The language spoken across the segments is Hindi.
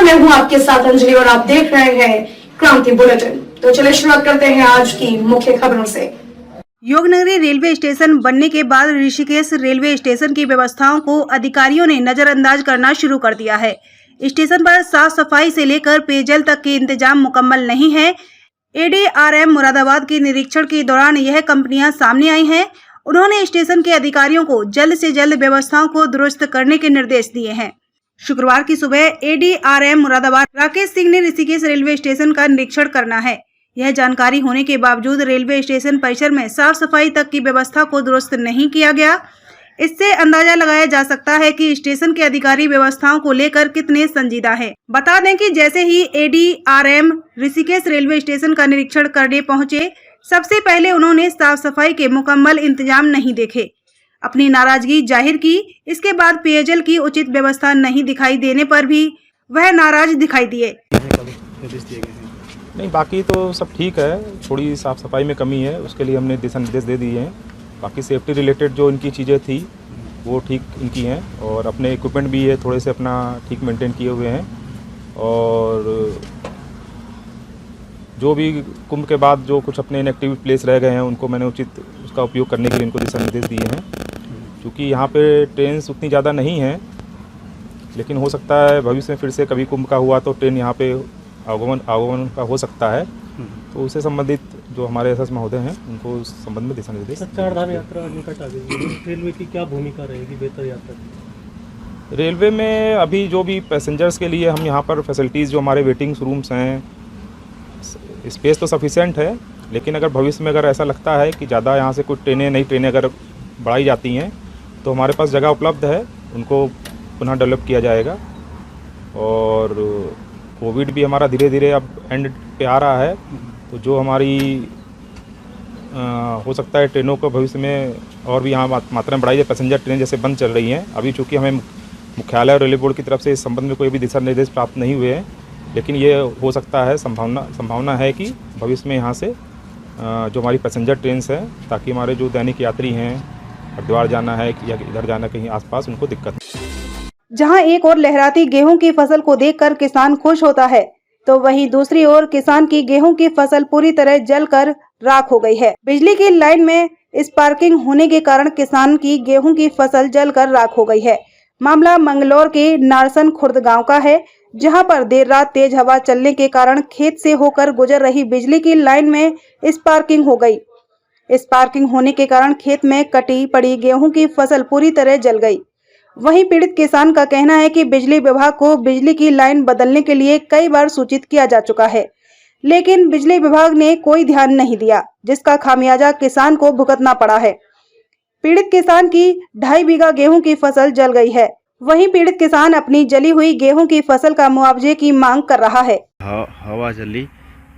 मैं हूं आपके साथ अंजलि और आप देख रहे हैं क्रांति बुलेटिन। तो चलिए शुरुआत करते हैं आज की मुख्य खबरों से। योगनगरी रेलवे स्टेशन बनने के बाद ऋषिकेश रेलवे स्टेशन की व्यवस्थाओं को अधिकारियों ने नजरअंदाज करना शुरू कर दिया है। स्टेशन पर साफ सफाई से लेकर पेयजल तक के इंतजाम मुकम्मल नहीं है। एडीआरएम मुरादाबाद के निरीक्षण के दौरान यह कंपनियां सामने आई हैं। उन्होंने स्टेशन के अधिकारियों को जल्द से जल्द व्यवस्थाओं को दुरुस्त करने के निर्देश दिए हैं। शुक्रवार की सुबह एडीआरएम मुरादाबाद राकेश सिंह ने ऋषिकेश रेलवे स्टेशन का निरीक्षण करना है। यह जानकारी होने के बावजूद रेलवे स्टेशन परिसर में साफ सफाई तक की व्यवस्था को दुरुस्त नहीं किया गया। इससे अंदाजा लगाया जा सकता है कि स्टेशन के अधिकारी व्यवस्थाओं को लेकर कितने संजीदा हैं। बता दें कि जैसे ही एडीआरएम ऋषिकेश रेलवे स्टेशन का निरीक्षण करने पहुंचे, सबसे पहले उन्होंने साफ सफाई के मुकम्मल इंतजाम नहीं देखे, अपनी नाराजगी जाहिर की। इसके बाद पेयजल की उचित व्यवस्था नहीं दिखाई देने पर भी वह नाराज दिखाई दिए। नहीं, बाकी तो सब ठीक है, थोड़ी साफ़ सफाई में कमी है, उसके लिए हमने दिशा निर्देश दे दिए हैं। बाकी सेफ्टी रिलेटेड जो इनकी चीज़ें थी वो ठीक इनकी हैं, और अपने इक्विपमेंट भी ये थोड़े से अपना ठीक मेंटेन किए हुए हैं। और जो भी कुंभ के बाद जो कुछ अपने इनएक्टिव प्लेस रह गए हैं उनको मैंने उचित उसका उपयोग करने के लिए इनको दिशा निर्देश दिए हैं। क्योंकि यहाँ पे ट्रेन उतनी ज़्यादा नहीं है, लेकिन हो सकता है भविष्य में फिर से कभी कुंभ का हुआ तो ट्रेन यहाँ पे आगमन का हो सकता है। तो उससे संबंधित जो हमारे एसएस महोदय हैं उनको उस संबंध में दिशा निर्देश। चारधाम यात्रा निकट आ गई है, रेलवे की क्या भूमिका रहेगी बेहतर यात्रा की? रेलवे में अभी जो भी पैसेंजर्स के लिए हम यहाँ पर फैसिलिटीज़ जो हमारे वेटिंग रूम्स हैं, स्पेस तो सफिशेंट है, लेकिन अगर भविष्य में अगर ऐसा लगता है कि ज़्यादा यहाँ से कुछ नई ट्रेनें अगर बढ़ाई जाती हैं तो हमारे पास जगह उपलब्ध है, उनको पुनः डेवलप किया जाएगा। और कोविड भी हमारा धीरे धीरे अब एंड पे आ रहा है, तो जो हमारी हो सकता है ट्रेनों को भविष्य में और भी यहाँ मात्रा में बढ़ाई जाए। पैसेंजर ट्रेन जैसे बंद चल रही हैं अभी, चूँकि हमें मुख्यालय और रेलवे बोर्ड की तरफ से इस संबंध में कोई भी दिशा निर्देश प्राप्त नहीं हुए हैं, लेकिन ये हो सकता है, संभावना है कि भविष्य में यहाँ से जो हमारी पैसेंजर ट्रेन्स हैं, ताकि हमारे जो दैनिक यात्री हैं, हरिद्वार जाना है या इधर जाना कहीं आसपास, उनको दिक्कत। जहां एक और लहराती गेहूं की फसल को देखकर किसान खुश होता है, तो वहीं दूसरी ओर किसान की गेहूं की फसल पूरी तरह जलकर राख हो गई है। बिजली की लाइन में स्पार्किंग होने के कारण किसान की गेहूं की फसल जलकर राख हो गई है। मामला मंगलौर के नारसन खुर्द गांव का है, जहां पर देर रात तेज हवा चलने के कारण खेत से होकर गुजर रही बिजली की लाइन में स्पार्किंग हो गई। स्पार्किंग होने के कारण खेत में कटी पड़ी गेहूं की फसल पूरी तरह जल गई। वहीं पीड़ित किसान का कहना है कि बिजली विभाग को बिजली की लाइन बदलने के लिए कई बार सूचित किया जा चुका है, लेकिन बिजली विभाग ने कोई ध्यान नहीं दिया, जिसका खामियाजा किसान को भुगतना पड़ा है। पीड़ित किसान की 2.5 बीघा गेहूं की फसल जल गई है। वहीं पीड़ित किसान अपनी जली हुई गेहूं की फसल का मुआवजे की मांग कर रहा है। हवा चली,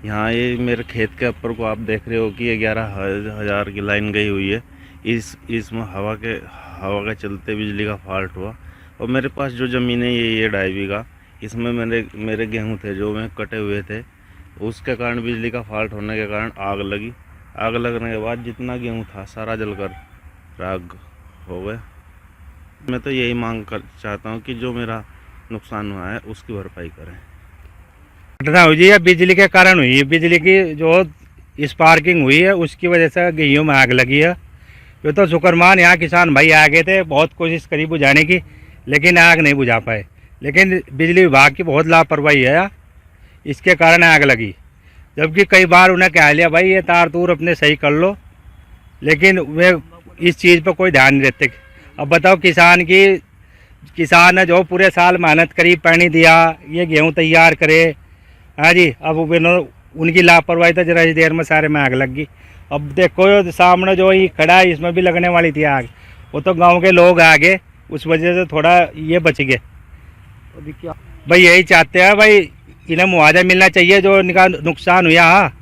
यहाँ ये मेरे खेत के ऊपर को आप देख रहे हो कि 11,000 की लाइन गई हुई है। इसमें हवा के चलते बिजली का फॉल्ट हुआ। और मेरे पास जो ज़मीन है ये 2.5 बीघा, इसमें मेरे गेहूं थे जो मैं कटे हुए थे, उसके कारण बिजली का फॉल्ट होने के कारण आग लगी। आग लगने के बाद जितना गेहूं था सारा जलकर राख हो गए। मैं तो यही मांग कर चाहता हूँ कि जो मेरा नुकसान हुआ है उसकी भरपाई करें। घटना हुई है बिजली के कारण हुई है। बिजली की जो स्पार्किंग हुई है उसकी वजह से गेहूं में आग लगी है। ये तो शुक्रमान यहाँ किसान भाई आ गए थे, बहुत कोशिश करी बुझाने की, लेकिन आग नहीं बुझा पाए। लेकिन बिजली विभाग की बहुत लापरवाही है, इसके कारण आग लगी। जबकि कई बार उन्हें कह लिया भाई ये तार तूर अपने सही कर लो, लेकिन वे इस चीज़ पर कोई ध्यान नहीं देते। अब बताओ किसान ने जो पूरे साल मेहनत करी, पानी दिया, ये गेहूं तैयार करे, हाँ जी, अब उनकी लापरवाही तो जरा इस देर में सारे में आग लग गई। अब देखो सामने जो ये खड़ा है इसमें भी लगने वाली थी आग, वो तो गांव के लोग आ गए, उस वजह से थोड़ा ये बच गए। भाई यही चाहते हैं भाई इन्हें मुआवजा मिलना चाहिए जो इनका नुकसान हुआ। हाँ,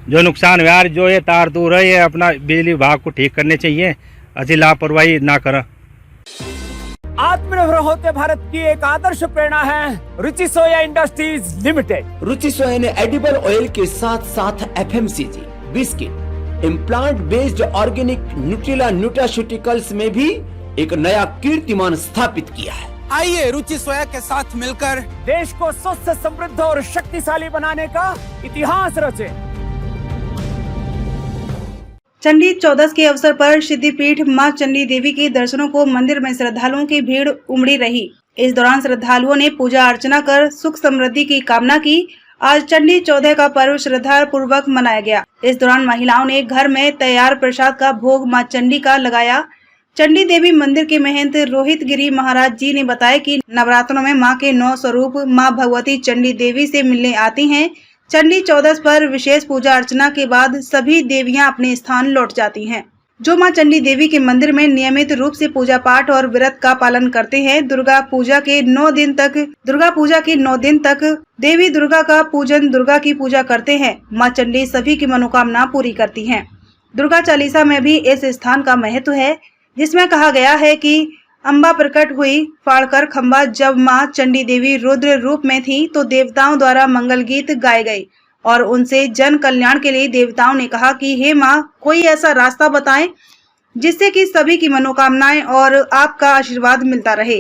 जो नुकसान हुआ, जो ये तार तूर है ये अपना बिजली विभाग को ठीक करने चाहिए, ऐसी लापरवाही ना करें। आत्मनिर्भर होते भारत की एक आदर्श प्रेरणा है रुचि सोया इंडस्ट्रीज लिमिटेड। रुचि सोया ने एडिबल ऑयल के साथ साथ FMCG, biscuit, implant based organic Nutrela nutraceuticals में भी एक नया कीर्तिमान स्थापित किया है। आइए रुचि सोया के साथ मिलकर देश को स्वस्थ, समृद्ध और शक्तिशाली बनाने का इतिहास रचे। चंडी चौदस के अवसर पर सिद्धिपीठ मां चंडी देवी के दर्शनों को मंदिर में श्रद्धालुओं की भीड़ उमड़ी रही। इस दौरान श्रद्धालुओं ने पूजा अर्चना कर सुख समृद्धि की कामना की। आज चंडी चौदह का पर्व श्रद्धा पूर्वक मनाया गया। इस दौरान महिलाओं ने घर में तैयार प्रसाद का भोग मां चंडी का लगाया। चंडी देवी मंदिर के महंत रोहित गिरी महाराज जी ने बताया कि नवरात्रों में मां के 9 स्वरूप मां भगवती चंडी देवी से मिलने आती हैं। चंडी चौदस पर विशेष पूजा अर्चना के बाद सभी देवियां अपने स्थान लौट जाती हैं। जो मां चंडी देवी के मंदिर में नियमित रूप से पूजा पाठ और व्रत का पालन करते हैं। दुर्गा पूजा के 9 दिन तक देवी दुर्गा का पूजन, दुर्गा की पूजा करते हैं। मां चंडी सभी की मनोकामना पूरी करती हैं। दुर्गा चालीसा में भी इस स्थान का महत्व है, जिसमें कहा गया है कि अम्बा प्रकट हुई फाड़कर खंबा। जब मां चंडी देवी रुद्र रूप में थी तो देवताओं द्वारा मंगल गीत गाए गए और उनसे जन कल्याण के लिए देवताओं ने कहा कि हे मां, कोई ऐसा रास्ता बताएं जिससे कि सभी की मनोकामनाएं और आपका आशीर्वाद मिलता रहे।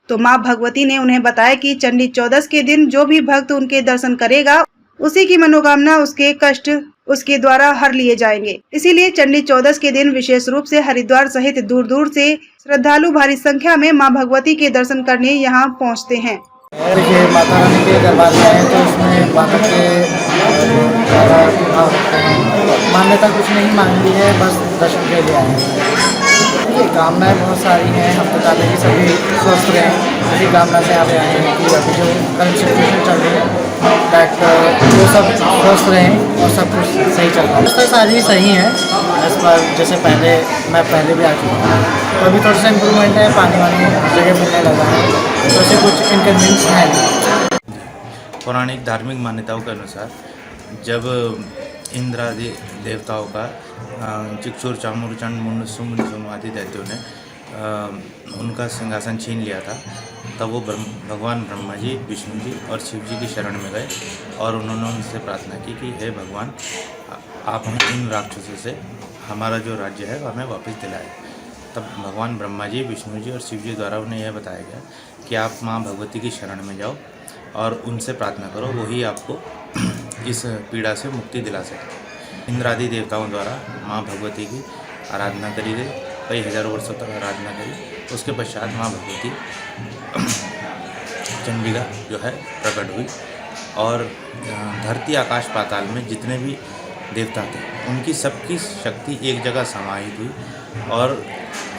तो मां भगवती ने उन्हें बताया कि चंडी चौदस के दिन जो भी भक्त उनके दर्शन करेगा, उसी की मनोकामना, उसके कष्ट उसके द्वारा हर लिए जाएंगे। इसीलिए चंडी चौदस के दिन विशेष रूप से हरिद्वार सहित दूर दूर से श्रद्धालु भारी संख्या में मां भगवती के दर्शन करने यहाँ पहुँचते हैं। देखिए, माता रानी के दरबार में आए तो इसमें माता के मान्यता कुछ नहीं मांगी है, बस दर्शन के लिए आए हैं। कामनाएं बहुत सारी हैं। हम तो चाहते हैं कि सभी स्वस्थ रहें। इसी कामना से यहाँ पे आए हैं कि अभी जो करंट सिचुएशन चल रही है वो सब स्वस्थ रहें और सब कुछ सही चल रहा है। व्यवस्था सारी सही है इस पर, जैसे मैं पहले भी आ चुका हूँ, तो अभी थोड़ा सा इम्प्रूवमेंट है। पानी वानी जगह मिलने लगा है, तो ऐसे कुछ इनकन्वीनियंस है नहीं। पौराणिक धार्मिक मान्यताओं के अनुसार जब इंद्र आदि देवताओं का चिक्षुर, चामुर, चंड, मुंड, शुंभ, निशुंभ आदि दैत्यों ने उनका सिंहासन छीन लिया था, तब वो भगवान ब्रह्मा जी, विष्णु जी और शिव जी की शरण में गए और उन्होंने उनसे प्रार्थना की कि हे भगवान, आप हमें इन राक्षसों से हमारा जो राज्य है हमें वापस दिलाए। तब भगवान ब्रह्मा जी, विष्णु जी और शिव जी द्वारा उन्हें यह बताया गया कि आप माँ भगवती की शरण में जाओ और उनसे प्रार्थना करो, वही आपको इस पीड़ा से मुक्ति दिला सकते। इंद्र आदि देवताओं द्वारा माँ भगवती की आराधना करी गई, कई हजारों वर्षों तक आराधना करी। उसके पश्चात माँ भगवती चंडिका जो है प्रकट हुई और धरती, आकाश, पाताल में जितने भी देवता थे उनकी सबकी शक्ति एक जगह समाहित हुई और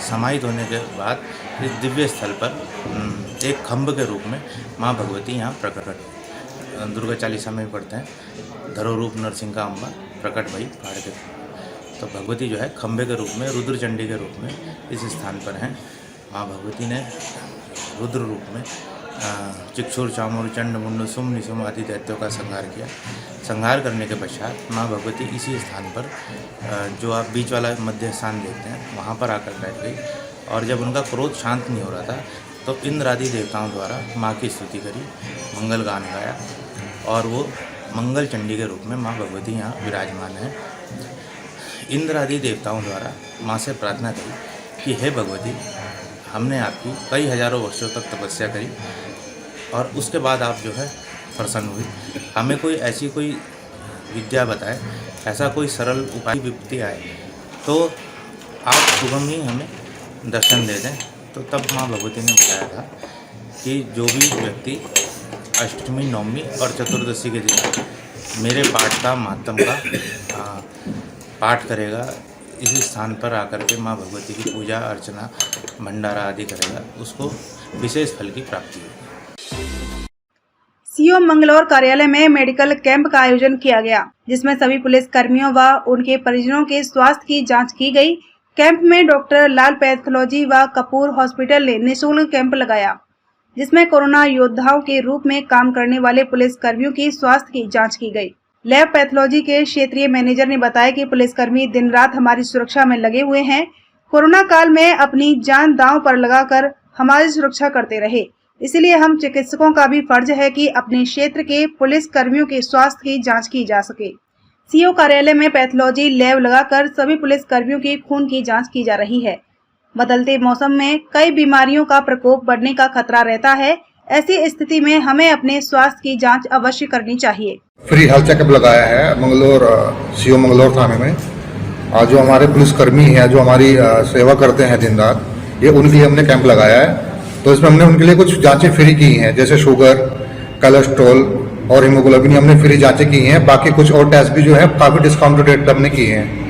समाहित होने के बाद इस दिव्य स्थल पर एक खम्भ के रूप में माँ भगवती यहाँ प्रकट हुई। दुर्गा चालीसा में पढ़ते हैं, धरो रूप नरसिंह का अम्बा प्रकट भई फाड़ के। तो भगवती जो है खम्भे के रूप में, रुद्र चंडी के रूप में इस स्थान पर हैं। माँ भगवती ने रुद्र रूप में चिक्षुर, चामुर, चंड, मुंड, शुंभ, निशुंभ आदि दैत्यों का संहार किया। संहार करने के पश्चात माँ भगवती इसी स्थान पर, जो आप बीच वाला मध्य स्थान देखते हैं, वहाँ पर आकर बैठ गई और जब उनका क्रोध शांत नहीं हो रहा था तो इंद्र आदि देवताओं द्वारा माँ की स्तुति करी, मंगल गान गाया और वो मंगल चंडी के रूप में माँ भगवती यहाँ विराजमान है। इंद्र आदि देवताओं द्वारा माँ से प्रार्थना करी कि हे भगवती, हमने आपकी कई हजारों वर्षों तक तपस्या करी और उसके बाद आप जो है प्रसन्न हुई। हमें कोई ऐसी कोई विद्या बताए, ऐसा कोई सरल उपाय विपत्ति आए तो आप सुगम ही हमें दर्शन दे दें। तो तब माँ भगवती ने बताया था कि जो भी व्यक्ति अष्टमी, नवमी और चतुर्दशी के दिन मेरे पाठ का, महात्म का पाठ करेगा, इसी स्थान पर आकर के माँ भगवती की पूजा अर्चना, भंडारा आदि करेगा, उसको विशेष फल की प्राप्ति होगी। सीओ मंगलौर कार्यालय में मेडिकल कैंप का आयोजन किया गया, जिसमें सभी पुलिस कर्मियों व उनके परिजनों के स्वास्थ्य की जांच की गई। कैंप में डॉक्टर लाल पैथोलॉजी व कपूर हॉस्पिटल ने निःशुल्क कैंप लगाया, जिसमें कोरोना योद्धाओं के रूप में काम करने वाले पुलिस कर्मियों की स्वास्थ्य की जांच की गई। लैब पैथोलॉजी के क्षेत्रीय मैनेजर ने बताया कि पुलिसकर्मी दिन रात हमारी सुरक्षा में लगे हुए हैं। कोरोना काल में अपनी जान दांव पर लगाकर हमारी सुरक्षा करते रहे, इसलिए हम चिकित्सकों का भी फर्ज है कि अपने क्षेत्र के पुलिस कर्मियों के स्वास्थ्य की जांच की जा सके। सीओ कार्यालय में पैथोलॉजी लैब लगाकर सभी पुलिस कर्मियों के खून की जांच की जा रही है। बदलते मौसम में कई बीमारियों का प्रकोप बढ़ने का खतरा रहता है। ऐसी स्थिति में हमें अपने स्वास्थ्य की जांच अवश्य करनी चाहिए। फ्री हेल्थ चेकअप लगाया है मंगलोर सीओ मंगलोर थाने में। आज जो हमारे पुलिसकर्मी हैं जो हमारी सेवा करते हैं दिन रात, ये उनके लिए हमने कैंप लगाया है। तो इसमें हमने उनके लिए कुछ जांचें फ्री की हैं, जैसे शुगर, कोलेस्ट्रॉल और हीमोग्लोबिन हमने फ्री जांचें की हैं। बाकी कुछ और टेस्ट भी जो है काफी डिस्काउंटेड रेट पर हमने किए हैं।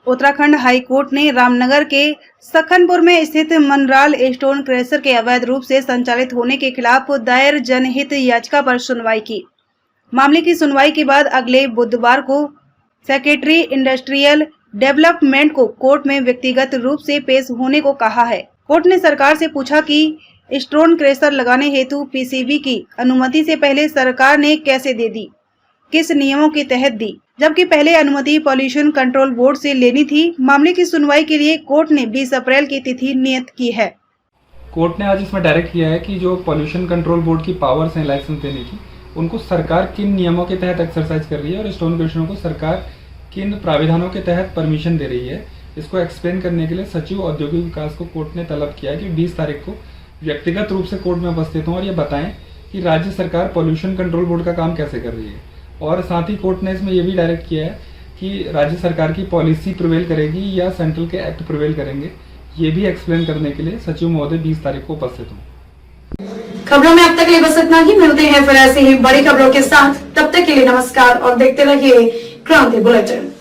उत्तराखंड हाई कोर्ट ने रामनगर के सखनपुर में स्थित मनराल स्टोन क्रशर के अवैध रूप से संचालित होने के खिलाफ दायर जनहित याचिका पर सुनवाई की। मामले की सुनवाई के बाद अगले बुधवार को सेक्रेटरी इंडस्ट्रियल डेवलपमेंट को कोर्ट में व्यक्तिगत रूप से पेश होने को कहा है। कोर्ट ने सरकार से पूछा कि स्टोन क्रशर लगाने हेतु पीसीबी की अनुमति से पहले सरकार ने कैसे दे दी, किस नियमों के तहत दी, जबकि पहले अनुमति पॉल्यूशन कंट्रोल बोर्ड से लेनी थी। मामले की सुनवाई के लिए कोर्ट ने 20 अप्रैल की तिथि नियत की है। कोर्ट ने आज इसमें डायरेक्ट किया है कि जो पॉल्यूशन कंट्रोल बोर्ड की पावर्स हैं लाइसेंस देने की, उनको सरकार किन नियमों के तहत एक्सरसाइज कर रही है और स्टोन क्रशरों को सरकार किन प्राविधानों के तहत परमिशन दे रही है, इसको एक्सप्लेन करने के लिए सचिव औद्योगिक विकास को कोर्ट ने तलब किया कि 20 तारीख को व्यक्तिगत रूप से कोर्ट में उपस्थित हों और ये बताएं कि राज्य सरकार पॉल्यूशन कंट्रोल बोर्ड का काम कैसे कर रही है। और साथ ही कोर्ट ने इसमें यह भी डायरेक्ट किया है कि राज्य सरकार की पॉलिसी प्रिवेल करेगी या सेंट्रल के एक्ट प्रिवेल करेंगे, ये भी एक्सप्लेन करने के लिए सचिव महोदय 20 तारीख को उपस्थित हों। खबरों में अब तक के लिए बस इतना ही। मिलते हैं फिर ऐसे ही बड़ी खबरों के साथ। तब तक के लिए नमस्कार और देखते रहिए क्रांति बुलेटिन।